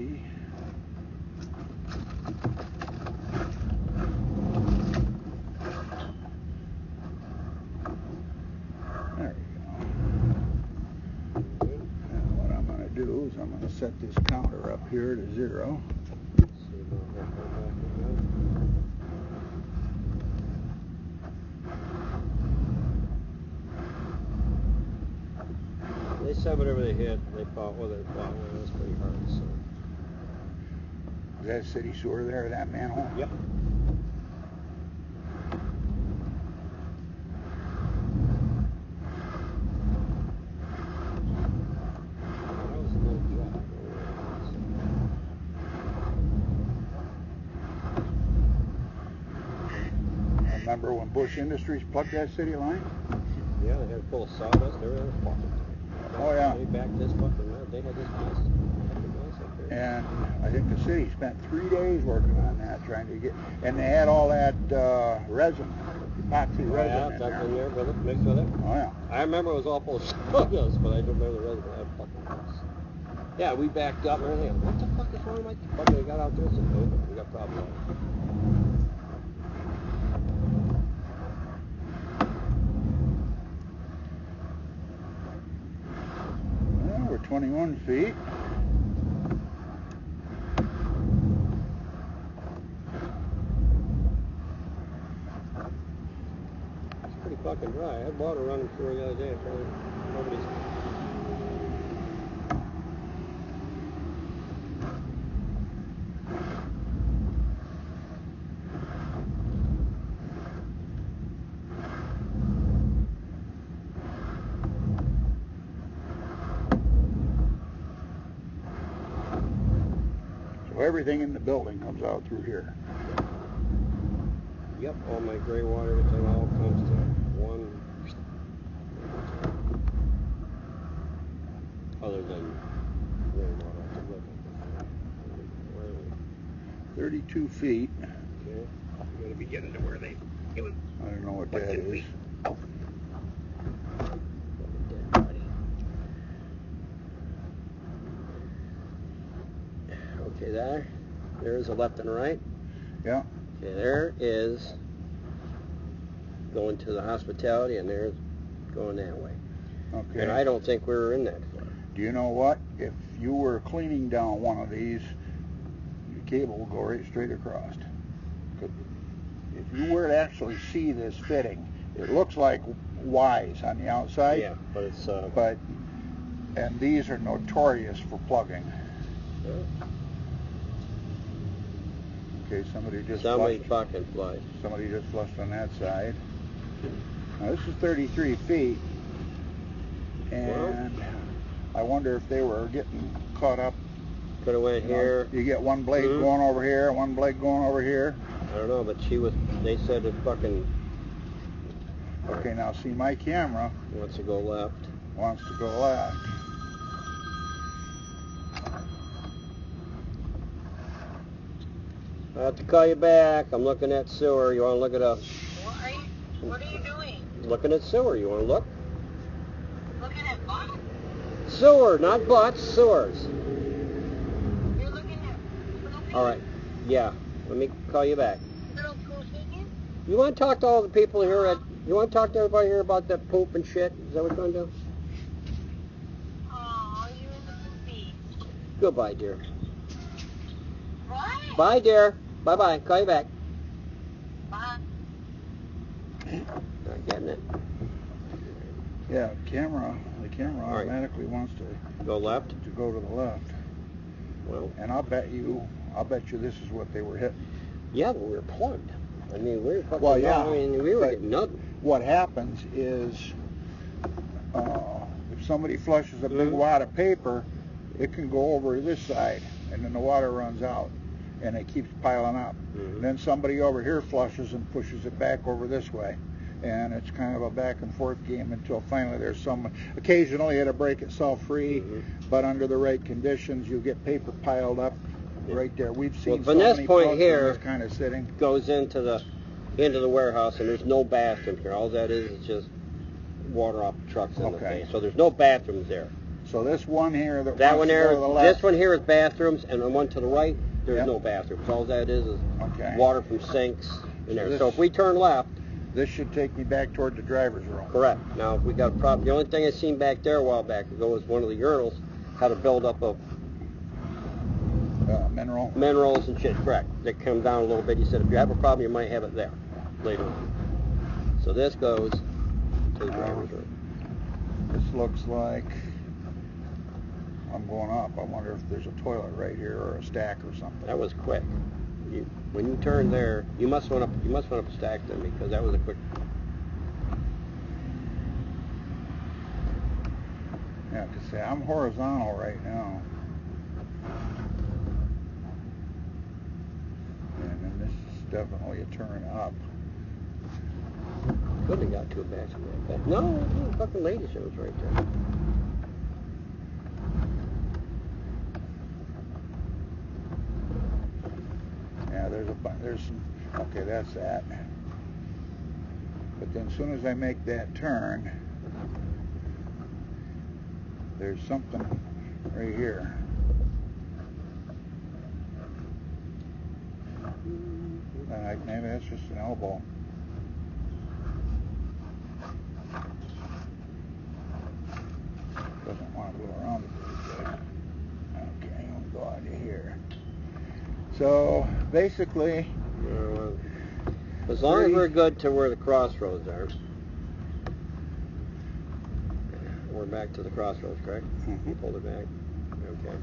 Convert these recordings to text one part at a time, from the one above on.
T. There we go. And what I'm going to do is I'm going to set this counter up here to 0. They said whatever they hit, they bought what they bought. That's pretty hard. So. Is that city sewer there, that manhole? Yep. That was a little drop. I remember when Bush Industries plugged that city line? Yeah, they had full of sawdust. Everything was fucking. Oh, yeah. They backed this fucking up. They had this place up there. And I think the city spent 3 days working on that, trying to get, and they had all that resin, epoxy resin in in there. there with it, mixed with it. Oh, yeah. I remember it was all full of sawdust, but I don't remember the rest of that fucking place. Yeah, we backed up and everything. What the fuck is wrong with my fucking? They got out there and said, no, we got problems. Well, we're 21 feet. It's pretty fucking dry. I had water running through the other day. Nobody's. So everything in the building comes out through here. Yep, all my gray water, everything all comes to one. Other than rainwater. 32 feet. Okay. I'm going to be getting to where they. It was. I don't know what that is. Okay, there's a left and a right. Yeah. Okay, there is going to the hospitality, and there's going that way. Okay. And I don't think we were in that far. Do you know what? If you were cleaning down one of these, your cable will go right straight across. If you were to actually see this fitting, it looks like Y's on the outside. Yeah, but it's and these are notorious for plugging. Yeah. Okay, somebody just fucking flushed. Somebody just flushed on that side. Now this is 33 feet, and I wonder if they were getting caught up. Could have went here. You get one blade going over here, one blade going over here. I don't know, but they said it fucking. Okay, now see, my camera wants to go left. Wants to go left. I have to call you back. I'm looking at sewer. You want to look it up? What are you doing? Looking at sewer. You want to look? Looking at butts? Sewer, not butts, sewers. You're looking at pooping? All right. Yeah. Let me call you back. Little pooping? You want to talk to all the people here at... You want to talk to everybody here about that poop and shit? Is that what you're going to do? Oh, you're in the poopy. Goodbye, dear. What? Bye, dear. Bye-bye. Call you back. Bye. Not getting it. Yeah, the camera automatically wants to go left. To go to the left. Well, and I'll bet you this is what they were hitting. Yeah, but we were plugged. I mean, we were fucking. Well, yeah. I mean, we were getting nothing. What happens is, if somebody flushes a big wad of paper, it can go over to this side, and then the water runs out, and it keeps piling up. Then somebody over here flushes and pushes it back over this way. And it's kind of a back and forth game until finally there's occasionally it'll break itself free, but under the right conditions you'll get paper piled up right there. We've seen so many plugs in this kind of sitting. Goes into the warehouse, and there's no bathroom here. All that is just water off the trucks in the thing. So there's no bathrooms there. So this one here That wants one to there, go to the left. this one here is bathrooms, and the one to the right, there's Yep. no bathrooms. All that is Okay. water from sinks in there. this- So if we turn left, This should take me back toward the driver's room. correct. Now, if we got a problem, the only thing I seen back there a while back ago was one of the urinals had a buildup of Mineral. minerals and shit. Correct. That come down a little bit. He said if you have a problem, you might have it there later on. So this goes to the driver's room. This looks like I'm going up. I wonder if there's a toilet right here or a stack or something. That was quick. When you turned there, you must went up a stack then, because that was a quick. Yeah, to say I'm horizontal right now. And then this is definitely a turn up. Couldn't have got to a bathroom like that. No, the fucking lady shows right there. Yeah, there's some, okay, that's that. But then as soon as I make that turn, there's something right here. Maybe that's just an elbow. Doesn't want to go around it very good. Okay, we'll go out of here. So basically, As long as we're good to where the crossroads are. We're back to the crossroads, correct? Mhm. Pulled it back. Okay.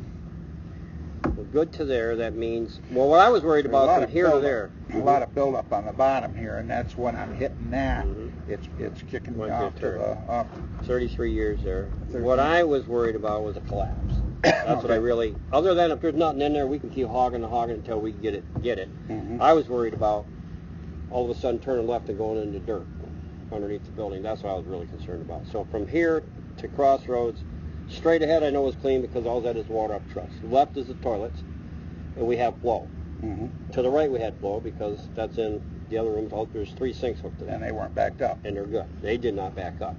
We're good to there. That means, well, what I was worried there's a about lot from of here to buildup- there. A lot of buildup on the bottom here, and that's when I'm hitting that. Mhm. It's kicking me Went to off to turn. the up. 33 years there. 13. What I was worried about was a collapse. That's what I Okay. really. Other than if there's nothing in there, we can keep hogging until we get it. Mhm. I was worried about all of a sudden turning left and going into dirt underneath the building. That's what I was really concerned about. So from here to crossroads, straight ahead I know is clean because all that is water up truss. Left is the toilets, and we have flow. Mhm. To the right we had flow because that's in the other rooms. There's 3 sinks hooked to them. And they weren't backed up. And they're good. They did not back up.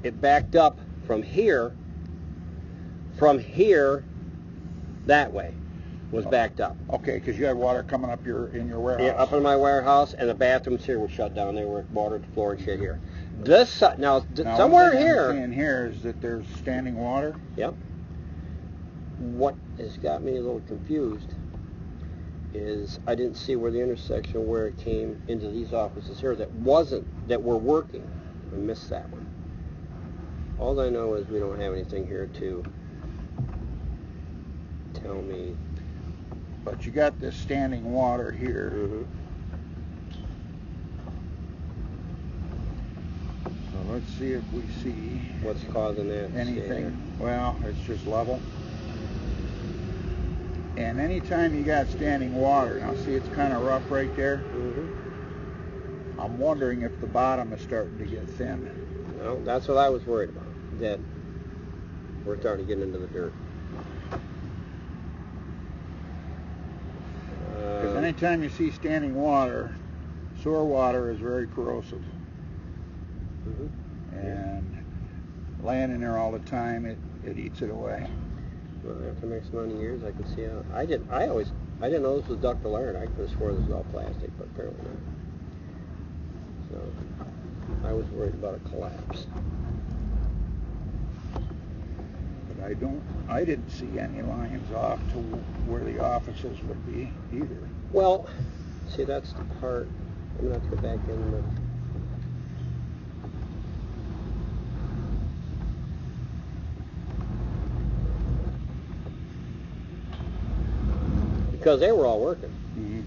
It backed up from here that way was backed up. Okay, because you had water coming up in your warehouse. Yeah, up in my warehouse, and the bathrooms here were shut down. They were water to the floor and shit here. This now somewhere one thing here. I'm seeing here is that there's standing water. Yep. What has got me a little confused is I didn't see where the intersection where it came into these offices here that were working. I missed that one. All I know is we don't have anything here to tell me. But you got this standing water here. Mm-hmm. So let's see if we see What's causing that? anything. Well, it's just level. And anytime you got standing water, now see it's kind of rough right there. Mm-hmm. I'm wondering if the bottom is starting to get thin. Well, that's what I was worried about. That we're starting to get into the dirt. Because anytime you see standing water, sewer water is very corrosive. Mm-hmm. And laying in there all the time, it eats it away. Well, after the next amount of years, I can see how. I didn't know this was ductile iron. I could have swore this was all plastic, but apparently not. So I was worried about a collapse. But I didn't see any lines off to where the offices would be either. Well, see, that's the part. I'm gonna have to go back in. Because they were all working. Mm-hmm.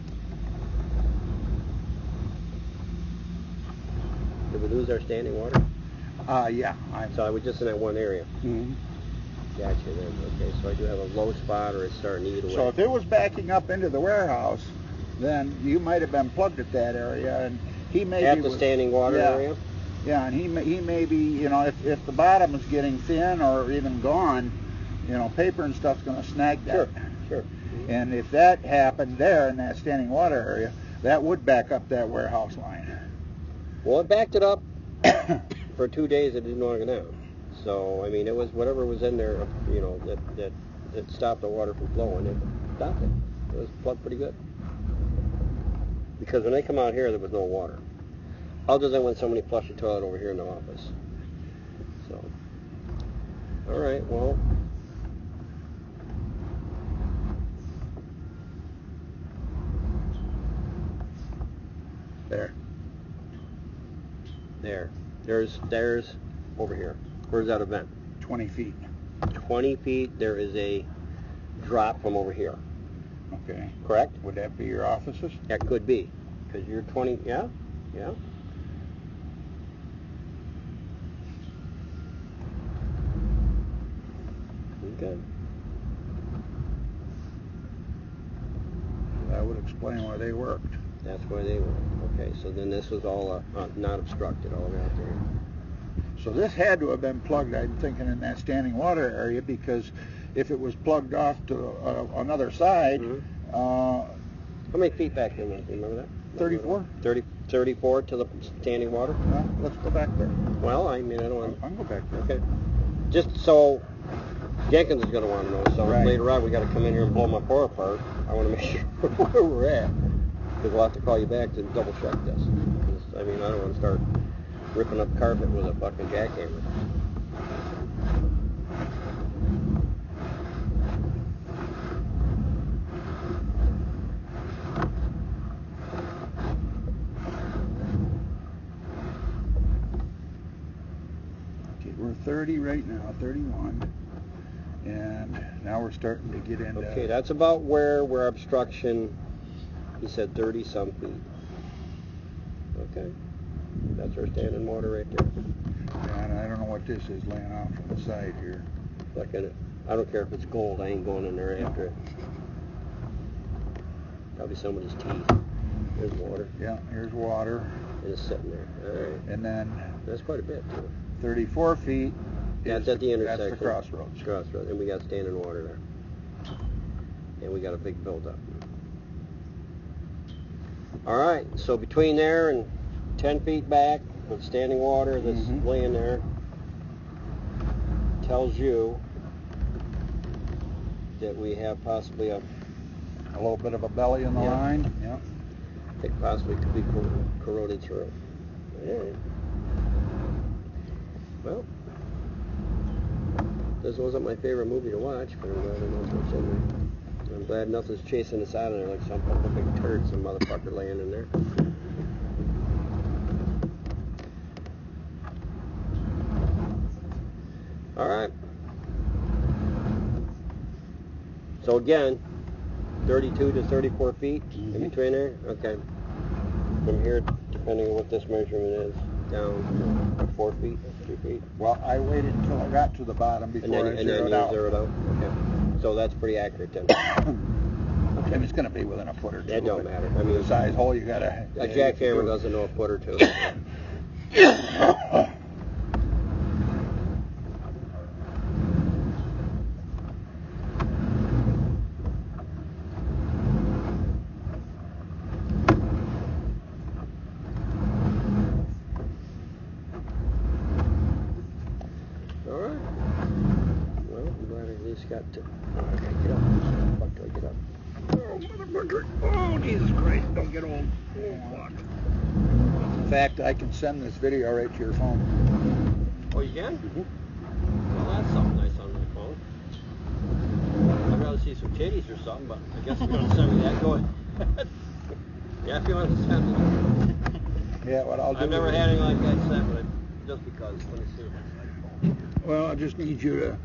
Did we lose our standing water? Yeah. So I was just in that one area. Mhm. Gotcha then. Okay, so I do have a low spot or it's starting to eat away. So if it was backing up into the warehouse, then you might have been plugged at that area, and he maybe at the was, standing water yeah, area? Yeah, and he may be, you know, if the bottom is getting thin or even gone, you know, paper and stuff's going to snag that. Sure. And if that happened there in that standing water area, that would back up that warehouse line. Well, it backed it up for 2 days. It didn't want to go down. So, I mean, it was whatever was in there, you know, that stopped the water from flowing. It stopped it. It was plugged pretty good. Because when they come out here, there was no water. Other than when somebody flushed the toilet over here in the office. So, all right, well. There's over here. Where's that event? 20 feet. 20 feet, there is a drop from over here. Okay. Correct? Would that be your offices? That could be. Because you're 20, yeah? Okay. That would explain why they worked. That's why they were. Okay, so then this was all not obstructed all the way out there. So this had to have been plugged, I'm thinking, in that standing water area, because if it was plugged off to another side, How many feet back in was it? Remember that? 34? 34 to the standing water? Well, let's go back there. Well, I mean, I don't want I can go back there. Okay. Just so Jenkins is going to want to know, so Right. later on we got to come in here and blow my floor apart. I want to make sure where we're at. Because we'll have to call you back to double check this. 'Cause, I mean, I don't want to start ripping up carpet with a fucking jackhammer. Okay, we're 30 right now, 31. And now we're starting to get into... Okay, that's about where obstruction, he said 30 some feet. Okay. That's our standing water right there. And I don't know what this is laying off on the side here. Look at it. I don't care if it's gold, I ain't going in there after it. Probably somebody's teeth. There's water. Yeah, here's water. And it's sitting there. All right. And then That's quite a bit, too. 34 feet That's is at the intersection. That's the crossroads. Crossroads. And we got standing water there. And we got a big buildup. All right. So between there and 10 feet back with standing water that's laying there tells you that we have possibly a little bit of a belly in the line. Yeah. I think possibly could be corroded through. Yeah. Well, this wasn't my favorite movie to watch, but I'm glad I know what's in there. I'm glad nothing's chasing us out of there like some fucking big turd, some motherfucker laying in there. All right. So again, 32 to 34 feet in between there. Okay. From here, depending on what this measurement is, down 4 feet, 2 feet. Well, I waited until I got to the bottom before I zeroed out. Zeroed out. Okay. So that's pretty accurate then. And it's going to be within a foot or two. It don't matter. I mean, the size hole you got to... A jackhammer doesn't know a foot or two. Got to. Oh, I gotta get up. How the fuck do I get up? Oh, motherfucker. Oh, Jesus Christ. Don't get old. Oh, fuck. In fact, I can send this video right to your phone. Oh, you can? Well, that's something nice on my phone. I'd rather see some titties or something, but I guess if you want to send me that, go ahead. Yeah, if you want to send me. Yeah, what I'll do... I've never had anything like that sent, but just because. Let me see. Well, I just need you to